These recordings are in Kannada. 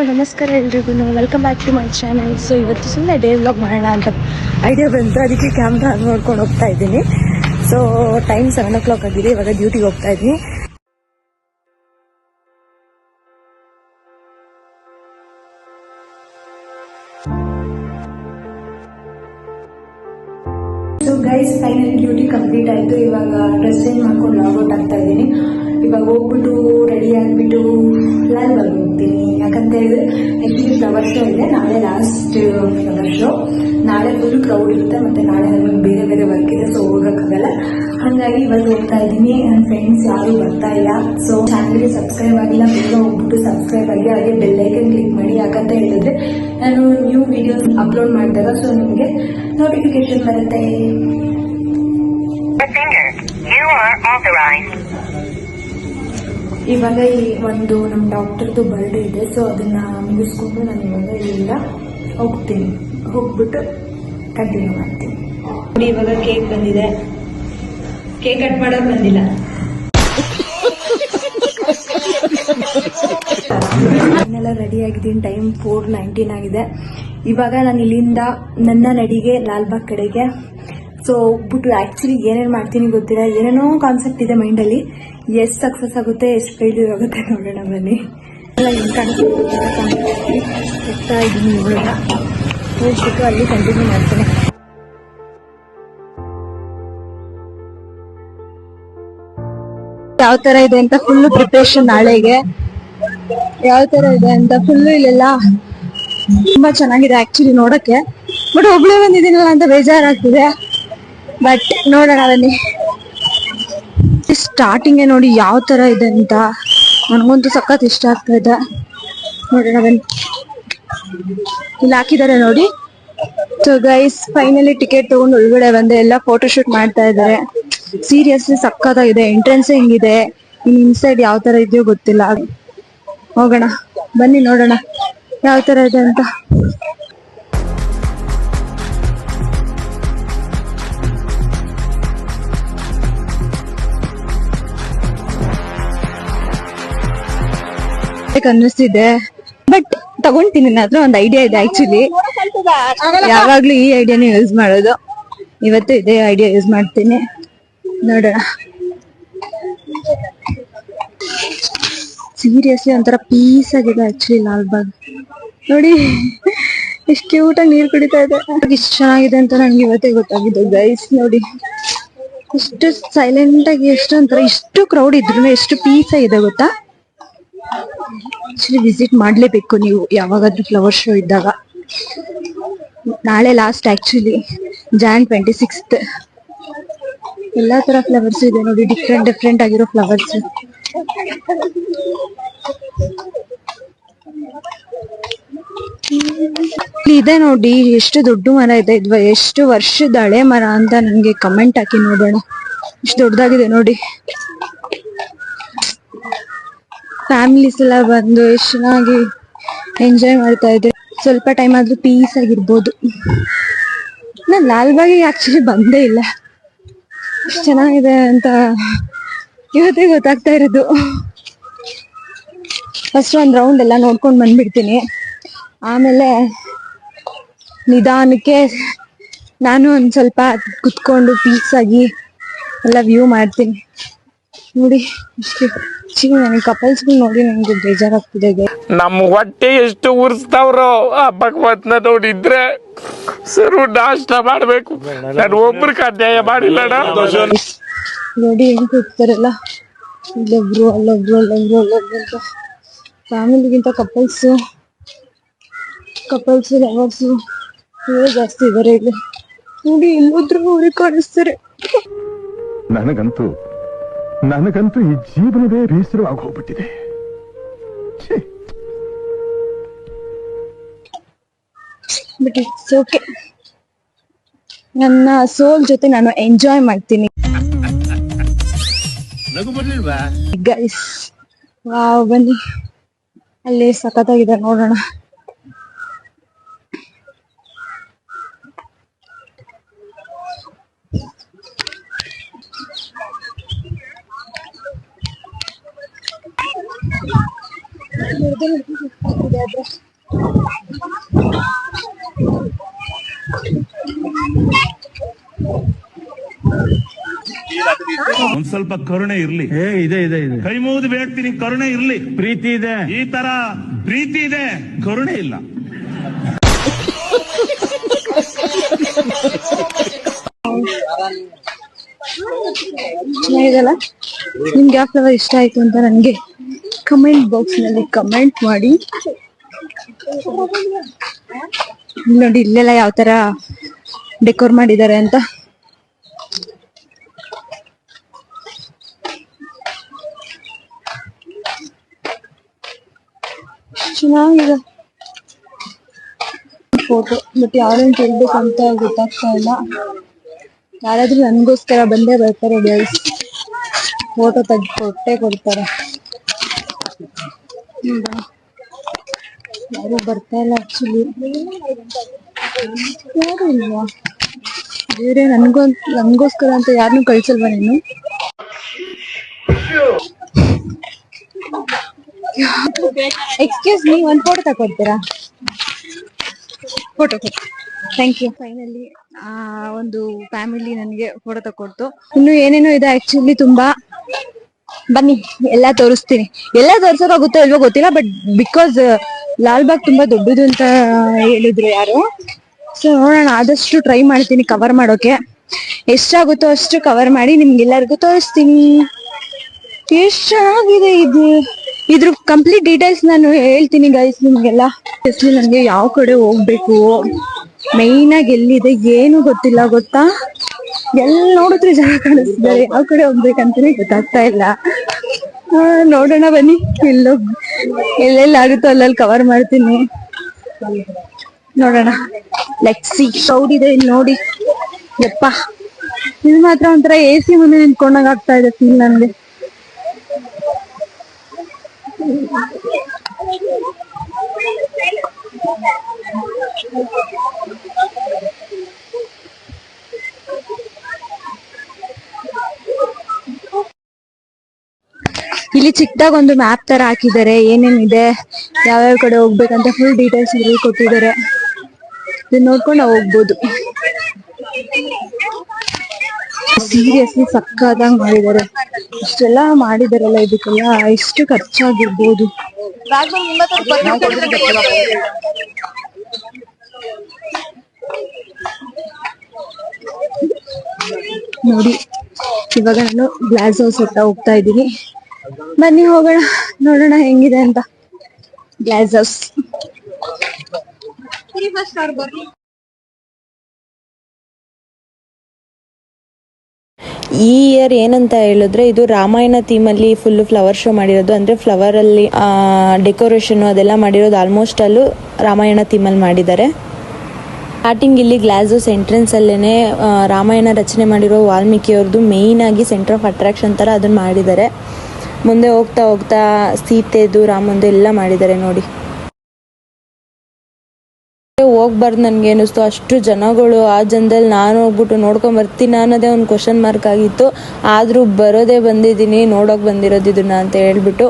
ನಮಸ್ಕಾರ ಎಲ್ರಿಗೂ, welcome back to my channel. So ಇವತ್ತು ಸುಮ್ಮನೆ ಡೇ ವ್ಲಾಗ್ ಮಾಡೋಣ ಅಂತ ಐಡಿಯಾ ಬಂತು, ಅದಕ್ಕೆ ಕ್ಯಾಮ್ರಾ ನೋಡ್ಕೊಂಡು ಹೋಗ್ತಾ ಇದ್ದೀನಿ. ಸೊ ಟೈಮ್ 7 o'clock ಆಗಿದೆ, ಇವಾಗ ಡ್ಯೂಟಿಗೆ ಹೋಗ್ತಾ ಇದ್ದೀನಿ. So guys, final duty complete ಆಯಿತು. ಇವಾಗ ಡ್ರೆಸ್ ಚೇಂಜ್ ಮಾಡ್ಕೊಂಡು ಲಾಗೌಟ್ ಆಗ್ತಾ ಇದ್ದೀನಿ. ಇವಾಗ ಹೋಗ್ಬಿಟ್ಟು ರೆಡಿ ಆಗಿಬಿಟ್ಟು ಲಾಲ್ಬಾಗ್ ಹೋಗ್ತೀನಿ. ಯಾಕಂತ ಹೇಳಿದ್ರೆ ಆ್ಯಕ್ಚುಲಿ ಫ್ಲವರ್ ಶೋ ಇದೆ, ನಾಳೆ ಲಾಸ್ಟ್ ಫ್ಲವರ್ ಶೋ. ನಾಳೆ ಫುಲ್ ಕ್ರೌಡ್ ಇರುತ್ತೆ, ಮತ್ತು ನಾಳೆ ನಮಗೆ ಬೇರೆ ಬೇರೆ ವರ್ಕ್ ಇದೆ, ಸೊ ಹೋಗೋಕ್ಕಾಗಲ್ಲ. ಹಾಗಾಗಿ ಇವತ್ತು ಹೋಗ್ತಾ ಇದ್ದೀನಿ. ನನ್ನ ಫ್ರೆಂಡ್ಸ್ ಯಾರೂ ಬರ್ತಾ ಇಲ್ಲ. ಸೊ ಚಾನಲ್ಗೆ ಸಬ್ಸ್ಕ್ರೈಬ್ ಆಗಿಲ್ಲ, ಬೇಗ ಹೋಗ್ಬಿಟ್ಟು ಸಬ್ಸ್ಕ್ರೈಬ್ ಆಗಿ, ಹಾಗೆ ಬೆಲ್ಲೈಕನ್ ಕ್ಲಿಕ್ ಮಾಡಿ. ಯಾಕಂತ ಹೇಳಿದ್ರೆ ನಾನು ನ್ಯೂ ವಿಡಿಯೋಸ್ ಅಪ್ಲೋಡ್ ಮಾಡಿದಾಗ ಸೊ ನಿಮಗೆ ನೋಟಿಫಿಕೇಶನ್ ಬರುತ್ತೆ. ಇವಾಗ ಒಂದು ನಮ್ಮ ಡಾಕ್ಟರ್ದು ಬರ್ಡೇ ಇದೆ, ಸೊ ಅದನ್ನ ಮುಗಿಸ್ಕೊಂಡು ನಾನು ಇವಾಗ ಇಲ್ಲಿಂದ ಹೋಗ್ತೀನಿ. ಹೋಗ್ಬಿಟ್ಟು ಕಂಟಿನ್ಯೂ ಮಾಡ್ತೀನಿ. ಇವಾಗ ಕೇಕ್ ಬಂದಿದೆ, ಕೇಕ್ ಕಟ್ ಮಾಡೋದು ಬಂದಿಲ್ಲ. ನಾನೆಲ್ಲ ರೆಡಿ ಆಗಿದ್ದೀನಿ. ಟೈಮ್ 4:19 ಆಗಿದೆ. ಇವಾಗ ನಾನು ಇಲ್ಲಿಂದ ನನ್ನ ನಡಿಗೆ ಲಾಲ್ಬಾಗ್ ಕಡೆಗೆ. ಸೊ ಹೋಗ್ಬಿಟ್ಟು ಆ್ಯಕ್ಚುಲಿ ಏನೇನು ಮಾಡ್ತೀನಿ ಗೊತ್ತಿಲ್ಲ, ಏನೇನೋ ಕಾನ್ಸೆಪ್ಟ್ ಇದೆ ಮೈಂಡಲ್ಲಿ. ಎಷ್ಟು ಸಕ್ಸಸ್ ಆಗುತ್ತೆ, ಎಷ್ಟು ಫೇಲ್ಯೂರ್ ಆಗುತ್ತೆ ನೋಡೋಣ ಬನ್ನಿ. ಎಲ್ಲ ಹೆಂಗೆ ಹೋಗ್ತಾ ಇದ್ದೀನಿ, ನೋಡೋಣ. ಹೋಗ್ಬಿಟ್ಟು ಅಲ್ಲಿ ಕಂಟಿನ್ಯೂ ಮಾಡ್ತೀನಿ. ಯಾವ ತರ ಇದೆ ಅಂತ ಫುಲ್ ಪ್ರಿಪರೇಷನ್, ನಾಳೆಗೆ ಯಾವ ತರ ಇದೆ ಅಂತ ಫುಲ್ಲು ಇಲ್ಲೆಲ್ಲ ತುಂಬಾ ಚೆನ್ನಾಗಿದೆ ಆಕ್ಚುಲಿ ನೋಡಕ್ಕೆ. ಬಟ್ ಒಬ್ಳೆ ಬಂದಿದ್ದೀನಲ್ಲ ಅಂತ ಬೇಜಾರಾಗ್ತಿದೆ. ಬಟ್ ನೋಡೋಣ ಬನ್ನಿ. ಸ್ಟಾರ್ಟಿಂಗ್ ನೋಡಿ ಯಾವ ತರ ಇದೆ ಅಂತ, ನನಗಂತೂ ಸಖತ್ ಇಷ್ಟ ಆಗ್ತಾ ಇದೆ. ನೋಡೋಣ ಬನ್ನಿ. ಇಲ್ಲಿ ಹಾಕಿದ್ದಾರೆ ನೋಡಿ. ಸೊ ಗೈಸ್, ಫೈನಲಿ ಟಿಕೆಟ್ ತಗೊಂಡು ಒಳಗಡೆ ಬಂದೆ. ಎಲ್ಲ ಫೋಟೋ ಶೂಟ್ ಮಾಡ್ತಾ ಇದ್ದಾರೆ. ಸೀರಿಯಸ್ಲಿ ಸಖತ್ತಾಗಿದೆ. ಎಂಟ್ರೆನ್ಸ್ ಹೆಂಗಿದೆ, ಇನ್ಸೈಡ್ ಯಾವ ತರ ಇದೆಯೋ ಗೊತ್ತಿಲ್ಲ. ಹೋಗೋಣ ಬನ್ನಿ, ನೋಡೋಣ ಯಾವ ತರ ಇದೆ ಅಂತ. ಅನ್ನಿಸ್ತಿದೆ, ಬಟ್ ತಗೊಂತೀನಿ. ನನ್ನ ಹತ್ರ ಒಂದು ಐಡಿಯಾ ಇದೆ ಆಕ್ಚುಲಿ. ಯಾವಾಗ್ಲೂ ಈ ಐಡಿಯಾನೇ ಯೂಸ್ ಮಾಡೋದು. ಇವತ್ತು ಇದೇ ಐಡಿಯಾ ಯೂಸ್ ಮಾಡ್ತೀನಿ, ನೋಡೋಣ. ಸೀರಿಯಸ್ಲಿ ಒಂಥರ ಪೀಸ್ ಆಗಿದೆ ಆಕ್ಚುಲಿ ಲಾಲ್ಬಾಗ್. ನೋಡಿ ಎಷ್ಟು ಕ್ಯೂಟ್ ಆಗಿ ನೀರು ಕುಡಿತಾ ಇದೆ. ಇಷ್ಟು ಚೆನ್ನಾಗಿದೆ ಅಂತ ನನ್ಗೆ ಇವತ್ತೇ ಗೊತ್ತಾಗಿದ್ದು ಗೈಸ್. ನೋಡಿ ಎಷ್ಟು ಸೈಲೆಂಟ್ ಆಗಿ, ಎಷ್ಟು ಒಂಥರ ಇಷ್ಟು ಕ್ರೌಡ್ ಇದ್ರು ಎಷ್ಟು ಪೀಸ್ ಆಗಿದೆ ಗೊತ್ತಾ. ಆಕ್ಚುಲಿ ವಿಸಿಟ್ ಮಾಡ್ಲೇಬೇಕು ನೀವು ಯಾವಾಗಾದ್ರೂ ಫ್ಲವರ್ ಶೋ ಇದ್ದಾಗ. ನಾಳೆ ಲಾಸ್ಟ್ ಆಕ್ಚುಲಿ, Jan 26th. ಎಲ್ಲಾ ತರ ಫ್ಲವರ್ಸ್ ಇದೆ ನೋಡಿ, ಡಿಫ್ರೆಂಟ್ ಆಗಿರೋ ಫ್ಲವರ್ಸ್. ಇದೆ ನೋಡಿ, ಎಷ್ಟು ದೊಡ್ಡ ಮರ ಇದೆ. ಇದು ಎಷ್ಟು ವರ್ಷದ ಹಳೆ ಮರ ಅಂತ ನನ್ಗೆ ಕಮೆಂಟ್ ಹಾಕಿ ನೋಡೋಣ. ಎಷ್ಟು ದೊಡ್ಡದಾಗಿದೆ ನೋಡಿ. ಫ್ಯಾಮಿಲೀಸ್ ಎಲ್ಲ ಬಂದು ಎಷ್ಟು ಚೆನ್ನಾಗಿ ಎಂಜಾಯ್ ಮಾಡ್ತಾ ಇದ್ರೆ. ಸ್ವಲ್ಪ ಟೈಮ್ ಆದ್ರೂ ಪೀಸ್ ಆಗಿರ್ಬೋದು. ನಾನು ಲಾಲ್ಬಾಗಿಗೆ ಆಕ್ಚುಲಿ ಬಂದೇ ಇಲ್ಲ, ಎಷ್ಟು ಚೆನ್ನಾಗಿದೆ ಅಂತ ಇವತ್ತೇ ಗೊತ್ತಾಗ್ತಾ ಇರೋದು. ಫಸ್ಟ್ ಒಂದು ರೌಂಡ್ ಎಲ್ಲ ನೋಡ್ಕೊಂಡು ಬಂದ್ಬಿಡ್ತೀನಿ. ಆಮೇಲೆ ನಿಧಾನಕ್ಕೆ ನಾನು ಒಂದ್ ಸ್ವಲ್ಪ ಕುತ್ಕೊಂಡು ಪೀಸ್ ಆಗಿ ಎಲ್ಲ ವ್ಯೂ ಮಾಡ್ತೀನಿ. ನೋಡಿ ನನಗೆ ಕಪಲ್ಸ್ ನೋಡಿ ನನಗೆ ಬೇಜಾರಾಗ್ತಿದೆ. ನಮ್ಮ ಹೊಟ್ಟೆ ಎಷ್ಟು ಉರ್ಸ್ತಾವ್ರೋ ಆ ಭಗವಂತನ ನೋಡಿದ್ರೆ ಸರು ನಾಷ್ಟ ಮಾಡ್ಬೇಕು. ನಾನು ಒಬ್ರಿಗೆ ಅನ್ಯಾಯ ಮಾಡಿಲ್ಲ ನೋಡಿ ಹೆಂಗ್ ಕೂಗ್ತಾರಲ್ಲ, ಇಲ್ಲೊಬ್ರು ಅಲ್ಲೊಬ್ರು ಅಲ್ಲೊಬ್ರು ಅಲ್ಲೊಬ್ರು ಅಂತ. ಫ್ಯಾಮಿಲಿಗಿಂತ ಕಪಲ್ಸು ಲವರ್ಸು ಇವೇ ಜಾಸ್ತಿ ಇದಾರೆ ಇಲ್ಲಿ. ನೋಡಿ ಇಲ್ಲೋದ್ರು ಅವ್ರಿಗೆ ಕಾಣಿಸ್ತಾರೆ. ನನಗಂತೂ ಈ ಜೀವನವೇ ಬೇಸರವಾಗಿ ಹೋಗ್ಬಿಟ್ಟಿದೆ. But it's okay. ನನ್ನ ಸೋಲ್ ಜೊತೆ ನಾನು ಎಂಜಾಯ್ ಮಾಡ್ತೀನಿ ಗೈಸ್. ವಾವ್, ಬನ್ನಿ ಅಲ್ಲಿ ಸಖತ್ತಾಗಿದೆ, ನೋಡೋಣ. ಒಂದ್ ಸ್ವಲ್ಪ ಕರುಣೆ ಇರ್ಲಿ. ಇದೆ ಇದೆ ಇದೆ. ಕೈ ಮುಗಿದು ಬೇಡ್ತೀನಿ, ಕರುಣೆ ಇರ್ಲಿ. ಪ್ರೀತಿ ಇದೆ. ಈ ತರ ಪ್ರೀತಿ ಇದೆ, ಕರುಣೆ ಇಲ್ಲ. ಚೆನ್ನಾಗಿದೆಲ್ಲ. ನಿಮ್ಗೆ ಯಾವ ಫ್ಲೇವರ್ ಇಷ್ಟ ಆಯ್ತು ಅಂತ ನನಗೆ ಕಮೆಂಟ್ ಬಾಕ್ಸ್ ನಲ್ಲಿ ಕಮೆಂಟ್ ಮಾಡಿ. ನೋಡಿ ಇಲ್ಲೆಲ್ಲ ಯಾವ ತರ ಡೆಕೋರ್ ಮಾಡಿದ್ದಾರೆ ಅಂತ. ಚೆನ್ನಾಗಿದೆ ಫೋಟೋ, ಬಟ್ ಯಾರೇನು ತಿಳ್ಬೇಕಂತ ಗೊತ್ತಾಗ್ತಾ ಇಲ್ಲ. ಯಾರಾದ್ರೂ ನನ್ಗೋಸ್ಕರ ಬಂದೇ ಬರ್ತಾರೆ ಗೈಸ್, ಫೋಟೋ ತೆಗೆದು ಕೊಟ್ಟೆ ಕೊಡ್ತಾರೆ. ಯಾರು ಬರ್ತಾ ಇಲ್ಲ ಆಕ್ಚುಲಿ, ಯಾರು ಇಲ್ವಾ ಬೇರೆ ನನ್ಗೋಸ್ಕರ ಅಂತ ಯಾರನ್ನೂ ಕಳ್ಸಲ್ವಾ ನೀನು? ಎಕ್ಸ್ಕ್ಯೂಸ್ ಮೀ, ಒಂದ್ ಫೋಟೋ ತಗೊಡ್ತೀರಾ? Photo thank you. ಫೈನಲಿ ಒಂದು ಫ್ಯಾಮಿಲಿ ನನಗೆ ಫೋಟೋ ತಕೊಡ್ತು. ಇನ್ನು ಏನೇನೋ ಇದೆ ಆಕ್ಚುಲಿ ತುಂಬಾ. ಬನ್ನಿ ಎಲ್ಲ ತೋರಿಸ್ತೀನಿ. ಎಲ್ಲ ತೋರ್ಸೋಕಾಗುತ್ತೋ ಇಲ್ವೋ ಗೊತ್ತಿಲ್ಲ, ಬಟ್ ಬಿಕಾಸ್ ಲಾಲ್ಬಾಗ್ ತುಂಬಾ ದೊಡ್ಡದು ಅಂತ ಹೇಳಿದ್ರು ಯಾರು. ಸೊ ನೋಡೋಣ, ಆದಷ್ಟು ಟ್ರೈ ಮಾಡ್ತೀನಿ ಕವರ್ ಮಾಡೋಕೆ. ಎಷ್ಟಾಗುತ್ತೋ ಅಷ್ಟು ಕವರ್ ಮಾಡಿ ನಿಮ್ಗೆಲ್ಲರಿಗೂ ತೋರಿಸ್ತೀನಿ. ಎಷ್ಟು ಚೆನ್ನಾಗಿದೆ ಇದು. ಇದ್ರ ಕಂಪ್ಲೀಟ್ ಡೀಟೇಲ್ಸ್ ನಾನು ಹೇಳ್ತೀನಿ ಗೈಸ್ ನಿಮ್ಗೆಲ್ಲ. ನನಗೆ ಯಾವ ಕಡೆ ಹೋಗ್ಬೇಕು, ಮೈನ್ ಆಗಿ ಎಲ್ಲಿದೆ ಏನು ಗೊತ್ತಿಲ್ಲ ಗೊತ್ತಾ. ಎಲ್ಲಿ ನೋಡಿದ್ರೆ ಜನ ಕಾಣಿಸ್ತಿದ್ದಾರೆ, ಯಾವ ಕಡೆ ಹೋಗ್ಬೇಕಂತಾನೆ ಗೊತ್ತಾಗ್ತಾ ಇಲ್ಲ. ನೋಡೋಣ ಬನ್ನಿ, ಎಲ್ಲೆಲ್ಲಾಗುತ್ತೋ ಅಲ್ಲಲ್ಲಿ ಕವರ್ ಮಾಡ್ತೀನಿ. ನೋಡೋಣ, ಲೆಟ್ಸ್ ಸಿ. ಕ್ರೌಡ್ ಇದೆ ಇಲ್ಲಿ ನೋಡಿ. ಯಪ್ಪ, ಇದು ಮಾತ್ರ ಒಂಥರ AC ಮುಂದೆ ನಿಂತ್ಕೊಂಡಾಗ ಆಗ್ತಾ ಇದೆ ಫೀಲ್ ನನ್ಗೆ. ಇಲ್ಲಿ ಚಿಕ್ಕದಾಗ ಒಂದು ಮ್ಯಾಪ್ ತರ ಹಾಕಿದ್ದಾರೆ, ಏನೇನಿದೆ, ಯಾವ್ಯಾವ ಕಡೆ ಹೋಗ್ಬೇಕಂತ ಫುಲ್ ಡೀಟೇಲ್ಸ್ ಇದ್ರಲ್ಲಿ ಕೊಟ್ಟಿದ್ದಾರೆ. ಇದನ್ನ ನೋಡ್ಕೊಂಡು ನಾವು ಹೋಗ್ಬೋದು. ಸೀರಿಯಸ್ಲಿ ಸಕ್ಕತ್ತಾಗಿ ಮಾಡಿದ್ದಾರೆ. ಇಷ್ಟೆಲ್ಲ ಮಾಡಿದಾರಲ್ಲ, ಇದಕ್ಕೆಲ್ಲ ಎಷ್ಟು ಖರ್ಚಾಗಿರ್ಬೋದು. ನೋಡಿ, ಇವಾಗ ನಾನು ಗ್ಲಾಸ್ ಹೌಸ್ ಹತ್ತ ಹೋಗ್ತಾ ಇದ್ದೀನಿ. ಬನ್ನಿ ಹೋಗೋಣ, ನೋಡೋಣ ಹೆಂಗಿದೆ ಅಂತ ಗ್ಲಾಸ್ ಹೌಸ್. ಈ ಇಯರ್ ಏನಂತ ಹೇಳಿದ್ರೆ, ಇದು ರಾಮಾಯಣ ಥೀಮಲ್ಲಿ ಫುಲ್ ಫ್ಲವರ್ ಶೋ ಮಾಡಿರೋದು. ಅಂದರೆ ಫ್ಲವರಲ್ಲಿ ಡೆಕೋರೇಷನ್ ಅದೆಲ್ಲ ಮಾಡಿರೋದು ಆಲ್ಮೋಸ್ಟ್ ಅಲ್ಲೂ ರಾಮಾಯಣ ಥೀಮಲ್ಲಿ ಮಾಡಿದ್ದಾರೆ. ಸ್ಟಾರ್ಟಿಂಗ್ ಇಲ್ಲಿ ಗ್ಲಾಸ್ ಹೌಸ್ ಎಂಟ್ರೆನ್ಸ್ ಅಲ್ಲೇನೆ ರಾಮಾಯಣ ರಚನೆ ಮಾಡಿರೋ ವಾಲ್ಮೀಕಿ ಅವ್ರದ್ದು ಮೇಯ್ನ್ ಆಗಿ ಸೆಂಟರ್ ಆಫ್ ಅಟ್ರಾಕ್ಷನ್ ಥರ ಅದನ್ನ ಮಾಡಿದ್ದಾರೆ. ಮುಂದೆ ಹೋಗ್ತಾ ಹೋಗ್ತಾ ಸೀತೆದು ರಾಮಂದು ಎಲ್ಲ ಮಾಡಿದ್ದಾರೆ ನೋಡಿ. ಹೋಗ್ಬಾರ್ದು ನನಗೆ ಅನ್ನಿಸ್ತು, ಅಷ್ಟು ಜನಗಳು. ಆ ಜನದಲ್ಲಿ ನಾನು ಹೋಗ್ಬಿಟ್ಟು ನೋಡ್ಕೊಂಡ್ ಬರ್ತೀನಿ ಅನ್ನೋದೇ ಒಂದು ಕ್ವಶನ್ ಮಾರ್ಕ್ ಆಗಿತ್ತು. ಆದರೂ ಬರೋದೇ ಬಂದಿದ್ದೀನಿ, ನೋಡೋಕೆ ಬಂದಿರೋದು ಇದನ್ನ ಅಂತ ಹೇಳ್ಬಿಟ್ಟು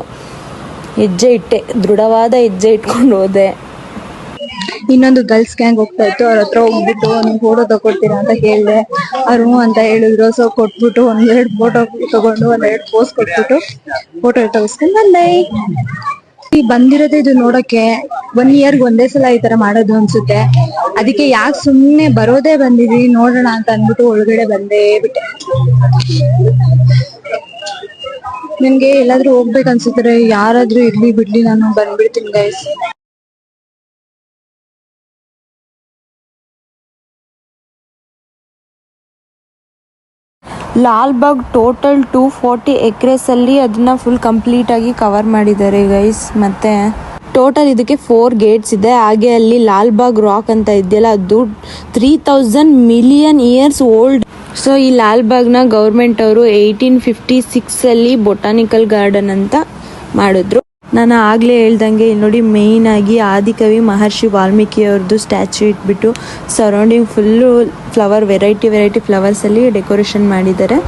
ಹೆಜ್ಜೆ ಇಟ್ಟೆ, ದೃಢವಾದ ಹೆಜ್ಜೆ ಇಟ್ಕೊಂಡು ಹೋದೆ. ಇನ್ನೊಂದು ಗರ್ಲ್ಸ್ ಗ್ಯಾಂಗ್ ಹೋಗ್ತಾ ಇತ್ತು, ಅವ್ರ ಹತ್ರ ಹೋಗ್ಬಿಟ್ಟು ನೀವು ಫೋಟೋ ತಗೊಳ್ತೀರಾ ಅಂತ ಕೇಳಿದೆ. ಅವ್ರು ಅಂತ ಹೇಳಿದ್ರು. ಸೊ ಕೊಟ್ಬಿಟ್ಟು ಒಂದೆರಡು ಫೋಟೋ ತಗೊಂಡು ಒಂದೆರಡು ಪೋಸ್ ಕೊಟ್ಬಿಟ್ಟು ಫೋಟೋ ತೆಗಿಸ್ಕೊಂಡು ಬಂದೆ. ಬಂದಿರೋದೇ ಇದು ನೋಡಕ್ಕೆ 1 ಇಯರ್ಗೆ ಒಂದೇ ಸಲ ಈ ತರ ಮಾಡೋದು ಅನ್ಸುತ್ತೆ. ಅದಕ್ಕೆ ಯಾಕೆ ಸುಮ್ನೆ ಬರೋದೇ ಬಂದಿದ್ವಿ ನೋಡೋಣ ಅಂತ ಅಂದ್ಬಿಟ್ಟು ಒಳಗಡೆ ಬಂದೇ ಬಿಟ್ಟೆ. ನನ್ಗೆ ಎಲ್ಲಾದ್ರೂ ಹೋಗ್ಬೇಕನ್ಸುತ್ತೆ, ಯಾರಾದ್ರೂ ಇರ್ಲಿ ಬಿಡ್ಲಿ ನಾನು ಬಂದ್ಬಿಡ್ತೀನಿ ಗೈಸ್. ಲಾಲ್ಬಾಗ್ ಟೋಟಲ್ 240 acres ಅಲ್ಲಿ ಅದನ್ನ ಫುಲ್ ಕಂಪ್ಲೀಟ್ ಆಗಿ ಕವರ್ ಮಾಡಿದ್ದಾರೆ ಗೈಸ್. ಮತ್ತೆ ಟೋಟಲ್ ಇದಕ್ಕೆ 4 ಗೇಟ್ಸ್ ಇದೆ. ಹಾಗೆ ಅಲ್ಲಿ ಲಾಲ್ಬಾಗ್ ರಾಕ್ ಅಂತ ಇದೆಯಲ್ಲ, ಅದು 3000 ಮಿಲಿಯನ್ ಇಯರ್ಸ್ ಓಲ್ಡ್. ಸೊ ಈ ಲಾಲ್ಬಾಗ್ನ ಗೌರ್ಮೆಂಟ್ ಅವರು 1856 ಅಲ್ಲಿ ಬೊಟಾನಿಕಲ್ ಗಾರ್ಡನ್ ಅಂತ ಮಾಡಿದ್ರು. ನಾನು ಆಗ್ಲೇ ಹೇಳ್ದಂಗೆ ಇಲ್ಲಿ ನೋಡಿ, ಮೇಯ್ನ್ ಆಗಿ ಆದಿಕವಿ ಮಹರ್ಷಿ ವಾಲ್ಮೀಕಿ ಅವ್ರದ್ದು ಸ್ಟ್ಯಾಚ್ಯೂ ಇಟ್ಬಿಟ್ಟು surrounding full flower variety flowers ಅಲ್ಲಿ ಡೆಕೋರೇಷನ್ ಮಾಡಿದ್ದಾರೆ.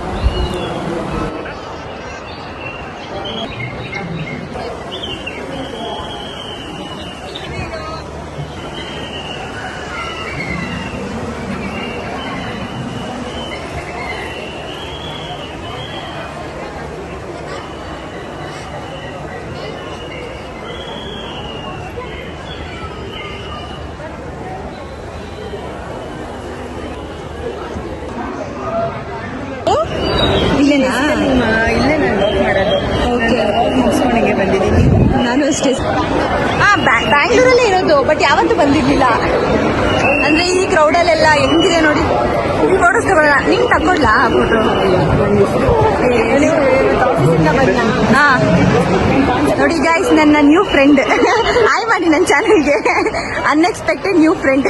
ಅಷ್ಟೇ. ಬ್ಯಾಂಗ್ಳೂರಲ್ಲೇ ಇರೋದು, ಬಟ್ ಯಾವತ್ತೂ ಬಂದಿರ್ಲಿಲ್ಲ. ಅಂದ್ರೆ ಈ ಕ್ರೌಡಲ್ಲೆಲ್ಲ ಹೆಂಗಿದೆ ನೋಡಿ. ಫೋಟೋಸ್ ತಗೊಳ್ಳೋಣ, ನಿಂಗೆ ತಗೊಳ್ಲಾ ಫೋಟೋ? ಹಾ ನೋಡಿ ಗೈಸ್, ನನ್ನ ನ್ಯೂ ಫ್ರೆಂಡ್. ಹಾಯ್ ಮಾಡಿ ನನ್ನ ಚಾನಲ್ಗೆ. Unexpected new friend.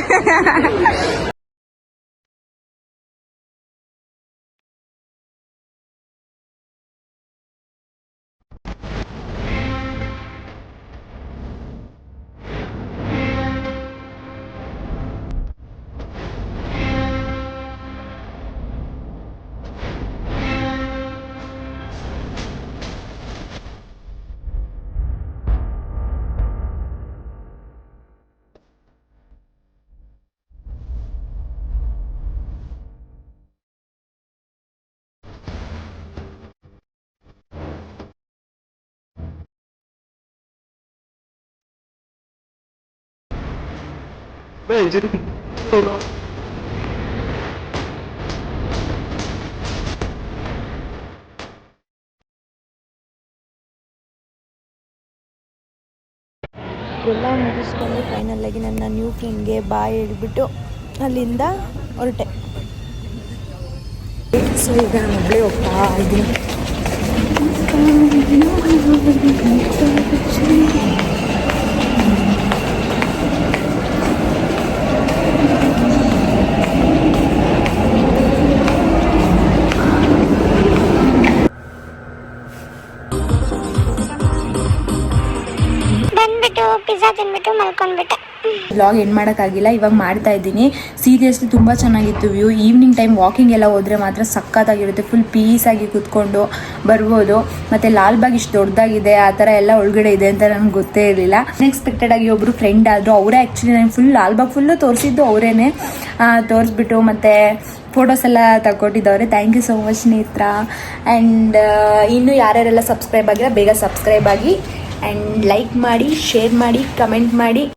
ಎಲ್ಲ ಮುಗಿಸ್ಕೊಂಡು ಫೈನಲ್ ಆಗಿ ನನ್ನ ನ್ಯೂ ಫ್ರೆಂಡ್ಗೆ ಬಾಯ್ ಹೇಳ್ಬಿಟ್ಟು ಅಲ್ಲಿಂದ ಹೊರಟೆ. ಸೊ ಈಗ ನಾನು ಒಬ್ಬಳೇ ಹೋಗ್ತಾ ಇದ್ದೀನಿ. ಪಿಜ್ಜಾ ತಿನ್ಬಿಟ್ಟು ಮಲ್ಕೊಂಡ್ಬಿಟ್ಟೆ. ವ್ಲಾಗ್ ಎಂಡ್ ಮಾಡೋಕ್ಕಾಗಿಲ್ಲ, ಇವಾಗ ಮಾಡ್ತಾ ಇದ್ದೀನಿ. ಸೀರಿಯಸ್ಲಿ ತುಂಬ ಚೆನ್ನಾಗಿತ್ತು ವ್ಯೂ. ಈವ್ನಿಂಗ್ ಟೈಮ್ ವಾಕಿಂಗ್ ಎಲ್ಲ ಹೋದರೆ ಮಾತ್ರ ಸಖತ್ತಾಗಿರುತ್ತೆ. ಫುಲ್ ಪೀಸಾಗಿ ಕೂತ್ಕೊಂಡು ಬರ್ಬೋದು. ಮತ್ತು ಲಾಲ್ಬಾಗ್ ಇಷ್ಟು ದೊಡ್ಡದಾಗಿದೆ, ಆ ಥರ ಎಲ್ಲ ಒಳಗಡೆ ಇದೆ ಅಂತ ನನಗೆ ಗೊತ್ತೇ ಇರಲಿಲ್ಲ. ಅನ್ಎಕ್ಸ್ಪೆಕ್ಟೆಡ್ ಆಗಿ ಒಬ್ಬರು ಫ್ರೆಂಡ್ ಆದರು. ಅವರೇ ಆ್ಯಕ್ಚುಲಿ ನಾನು ಫುಲ್ ಲಾಲ್ಬಾಗ್ ಫುಲ್ಲು ತೋರಿಸಿದ್ದು ಅವರೇನೆ. ತೋರಿಸ್ಬಿಟ್ಟು ಮತ್ತು ಫೋಟೋಸ್ ಎಲ್ಲ ತಗೊಟ್ಟಿದ್ದವ್ರೆ. ಥ್ಯಾಂಕ್ ಯು ಸೋ ಮಚ್ ನೇತ್ರ. ಆ್ಯಂಡ್ ಇನ್ನೂ ಯಾರ್ಯಾರೆಲ್ಲ ಸಬ್ಸ್ಕ್ರೈಬ್ ಆಗಿಲ್ಲ ಬೇಗ ಸಬ್ಸ್ಕ್ರೈಬ್ ಆಗಿ, ಆ್ಯಂಡ್ ಲೈಕ್ ಮಾಡಿ, ಶೇರ್ ಮಾಡಿ, ಕಮೆಂಟ್ ಮಾಡಿ.